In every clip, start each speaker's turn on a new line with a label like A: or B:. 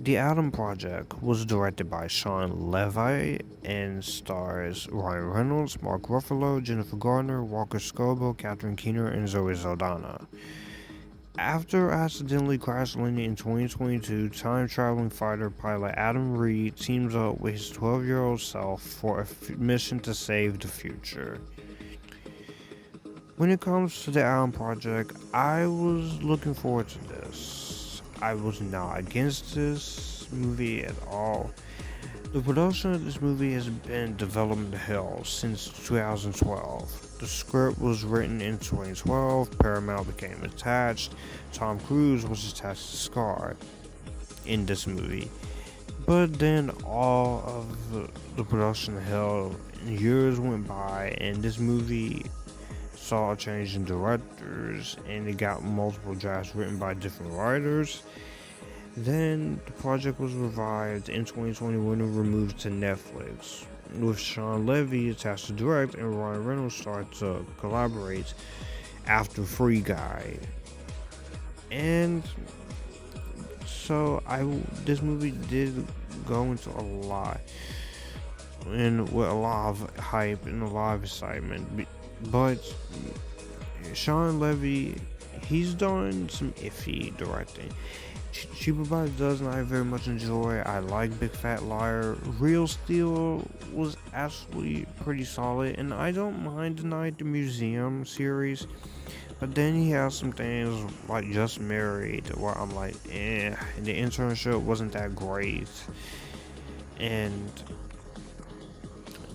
A: The Adam Project was directed by Shawn Levy and stars Ryan Reynolds, Mark Ruffalo, Jennifer Garner, Walker Scobell, Catherine Keener, and Zoe Saldaña. After accidentally crash landing in 2022, time-traveling fighter pilot Adam Reed teams up with his 12-year-old self for a mission to save the future. When it comes to the Adam Project, I was looking forward to this. I was not against this movie at all. The production of this movie has been development hell since 2012. The script was written in 2012, Paramount became attached, Tom Cruise was attached to Scar in this movie. But then all of the production hell, years went by, and this movie saw a change in directors, and it got multiple drafts written by different writers. Then the project was revived in 2021 and removed to Netflix, with Shawn Levy attached to direct and Ryan Reynolds started to collaborate after Free Guy. And so this movie did go into a lot, and with a lot of hype and a lot of excitement. But Shawn Levy, he's done some iffy directing. Cheaper by the Dozen I very much enjoy. I like Big Fat Liar. Real Steel was actually pretty solid, and I don't mind the Night at the Museum series. But then he has some things like Just Married where I'm like, the internship wasn't that great. And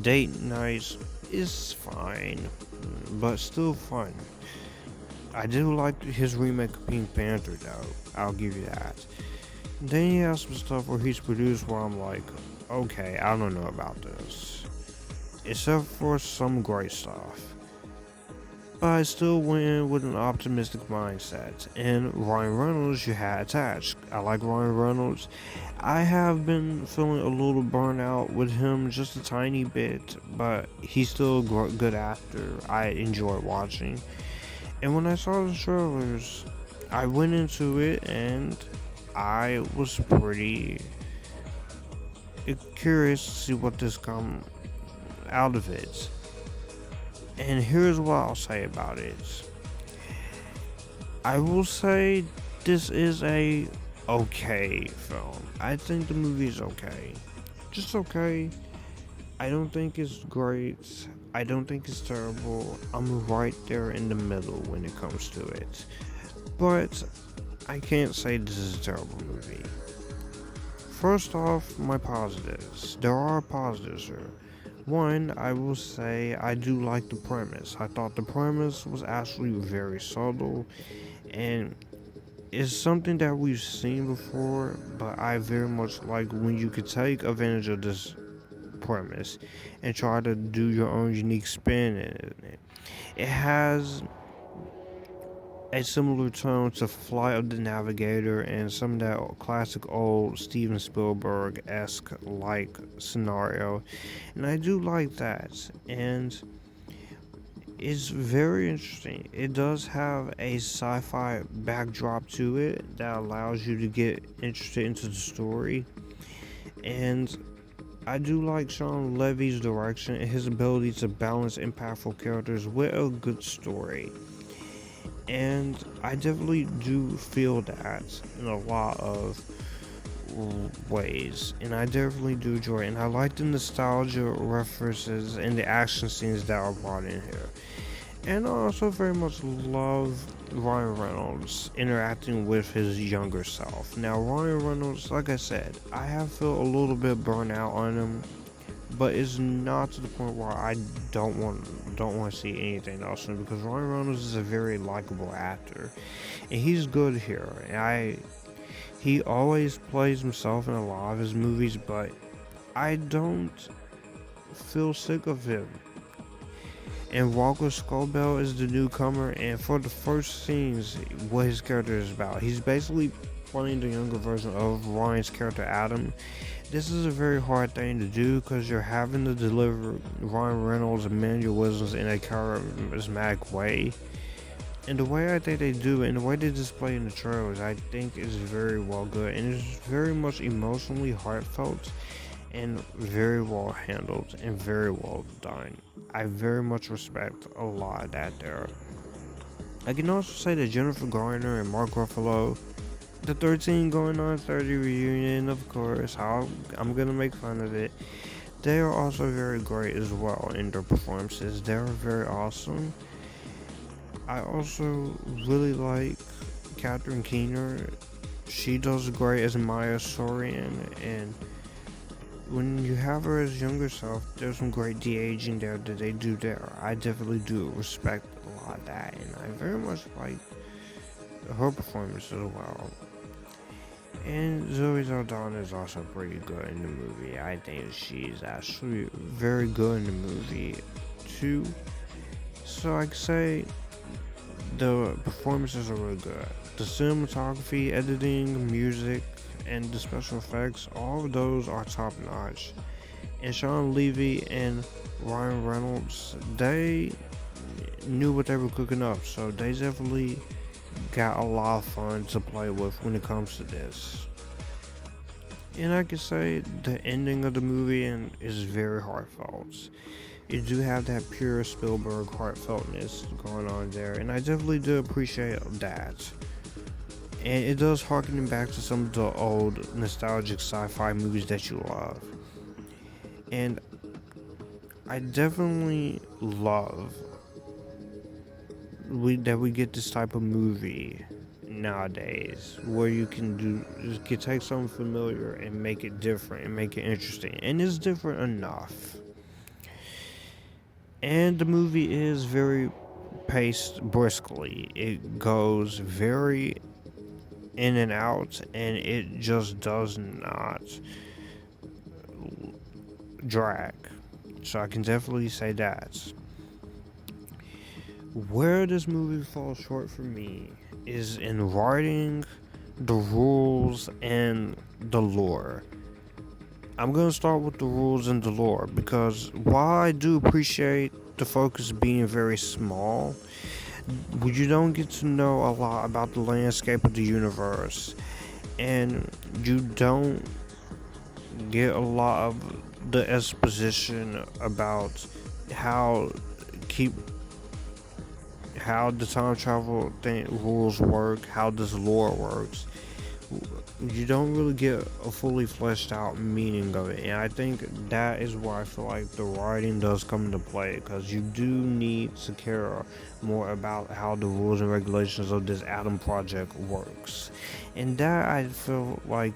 A: Date Nights is fine, but still fun. I do like his remake of Pink Panther though, I'll give you that. Then he has some stuff where he's produced where I'm like, okay, I don't know about this. Except for some great stuff. But I still went in with an optimistic mindset. And Ryan Reynolds you had attached. I like Ryan Reynolds. I have been feeling a little burnout with him just a tiny bit, but he's still a good actor. I enjoy watching. And when I saw the trailers, I went into it and I was pretty curious to see what this come out of it. And here's what I'll say about it. I will say this is a okay film. I think the movie is okay. Just okay. I don't think it's great. I don't think it's terrible. I'm right there in the middle when it comes to it. But I can't say this is a terrible movie. First off, my positives. There are positives here. One, I will say I do like the premise. I thought the premise was actually very subtle and it's something that we've seen before, but I very much like when you could take advantage of this premise and try to do your own unique spin in it. It has a similar tone to Flight of the Navigator and some of that classic old Steven Spielberg-esque like scenario, and I do like that. And it's very interesting. It does have a sci-fi backdrop to it that allows you to get interested into the story, and I do like Shawn Levy's direction and his ability to balance impactful characters with a good story. And I definitely do feel that in a lot of ways. And I definitely do enjoy it. And I like the nostalgia references and the action scenes that are brought in here. And I also very much love Ryan Reynolds interacting with his younger self. Now, Ryan Reynolds, like I said, I have felt a little bit burnt out on him, but it's not to the point where I don't want to see anything else from him, because Ryan Reynolds is a very likable actor, and he's good here. And he always plays himself in a lot of his movies, but I don't feel sick of him. And Walker Scobell is the newcomer, and for the first scenes, what his character is about, he's basically playing the younger version of Ryan's character Adam. This is a very hard thing to do because you're having to deliver Ryan Reynolds' mannerisms in a charismatic way. And the way I think they do it, and the way they display in the trailers, I think is very well good, and it's very much emotionally heartfelt, and very well handled, and very well done. I very much respect a lot of that there. I can also say that Jennifer Garner and Mark Ruffalo, the 13 going on 30 reunion, of course, I'm gonna make fun of it. They are also very great as well in their performances. They're very awesome. I also really like Catherine Keener. She does great as Maya Sorian, and when you have her as younger self, there's some great de-aging there that they do there. I definitely do respect a lot of that, and I very much like her performance as well. And Zoe Saldaña is also pretty good in the movie. I think she's actually very good in the movie too. So I could say the performances are really good. The cinematography, editing, music, and the special effects, all of those are top notch. And Shawn Levy and Reynolds, they knew what they were cooking up, so they definitely got a lot of fun to play with when it comes to this. And I can say the ending of the movie is very heartfelt. You do have that pure Spielberg heartfeltness going on there, and I definitely do appreciate that. And it does harken back to some of the old nostalgic sci-fi movies that you love. And I definitely love that we get this type of movie nowadays where you can take something familiar and make it different and make it interesting, and it's different enough. And the movie is very paced briskly. It goes very in and out, and it just does not drag. So I can definitely say that. Where this movie falls short for me is in writing, the rules, and the lore. I'm gonna start with the rules and the lore because while I do appreciate the focus being very small, you don't get to know a lot about the landscape of the universe, and you don't get a lot of the exposition about how keep how the time travel rules work, how this lore works. You don't really get a fully fleshed out meaning of it, and I think that is why I feel like the writing does come into play, because you do need to care more about how the rules and regulations of this Atom project works, and that I feel like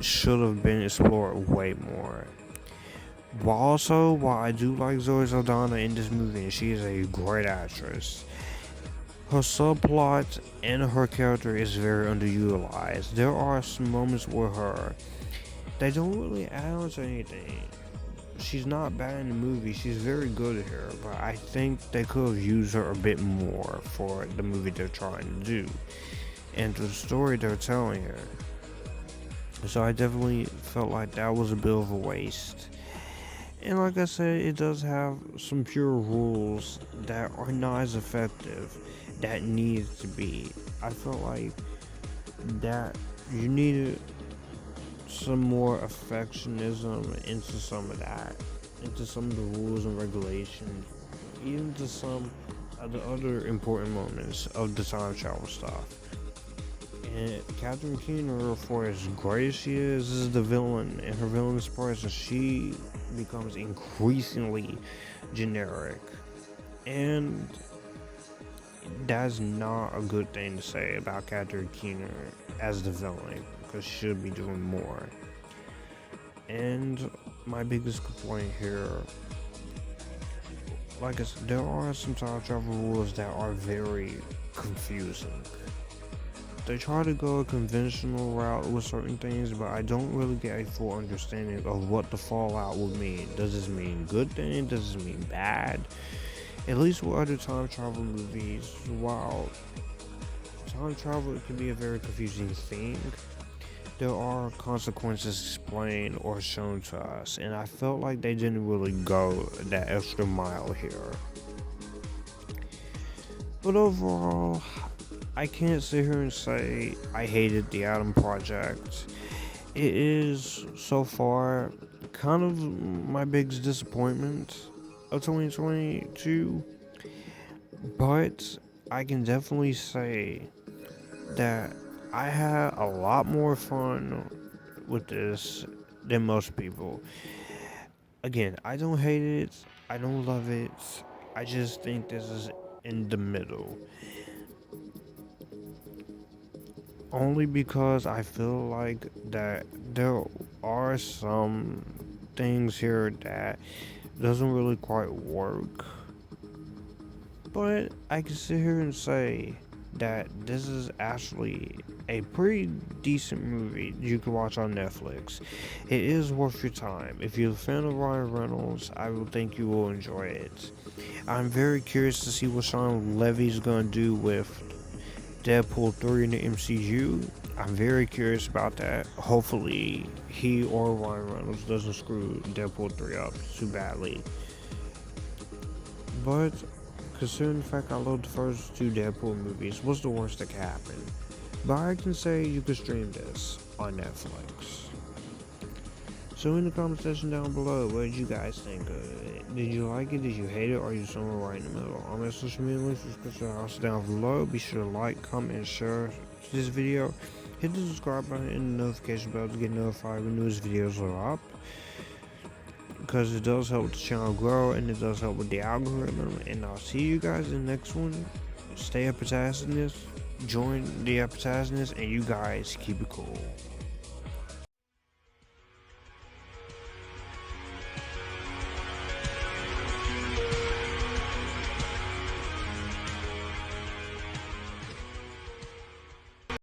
A: should have been explored way more. While I do like Zoe Saldaña in this movie, and she is a great actress, her subplot and her character is very underutilized. There are some moments with her, they don't really add on to anything. She's not bad in the movie, she's very good here, but I think they could have used her a bit more for the movie they're trying to do and the story they're telling her. So I definitely felt like that was a bit of a waste. And like I said, it does have some pure rules that are not as effective that needs to be. I felt like that you needed some more affectionism into some of that, into some of the rules and regulations, even to some of the other important moments of the time travel stuff. And Catherine Keener, for as great as she is the villain and her villainous parts, she becomes increasingly generic. And that's not a good thing to say about Catherine Keener as the villain, because she should be doing more. And my biggest complaint here, like I said, there are some time travel rules that are very confusing. They try to go a conventional route with certain things, but I don't really get a full understanding of what the fallout will mean. Does this mean good thing? Does this mean bad? At least with other time travel movies, while time travel can be a very confusing thing, there are consequences explained or shown to us, and I felt like they didn't really go that extra mile here. But overall, I can't sit here and say I hated the Adam Project. It is so far kind of my biggest disappointment of 2022, but I can definitely say that I had a lot more fun with this than most people. Again, I don't hate it, I don't love it, I just think this is in the middle. Only because I feel like that there are some things here that doesn't really quite work. But I can sit here and say that this is actually a pretty decent movie you can watch on Netflix. It is worth your time. If you're a fan of Ryan Reynolds, I will think you will enjoy it. I'm very curious to see what Shawn Levy's gonna do with Deadpool 3 in the MCU. I'm very curious about that. Hopefully, he or Ryan Reynolds doesn't screw Deadpool 3 up too badly. But considering the fact I love the first two Deadpool movies, what's the worst that can happen? But I can say you can stream this on Netflix. So in the comment section down below, what did you guys think of it? Did you like it? Did you hate it? Or are you somewhere right in the middle? All my social media links in the description box down below. Be sure to like, comment, and share this video. Hit the subscribe button and the notification bell to get notified when newest videos are up, because it does help the channel grow and it does help with the algorithm. And I'll see you guys in the next one. Stay Epictasticness, join the Epictasticness, and you guys keep it cool.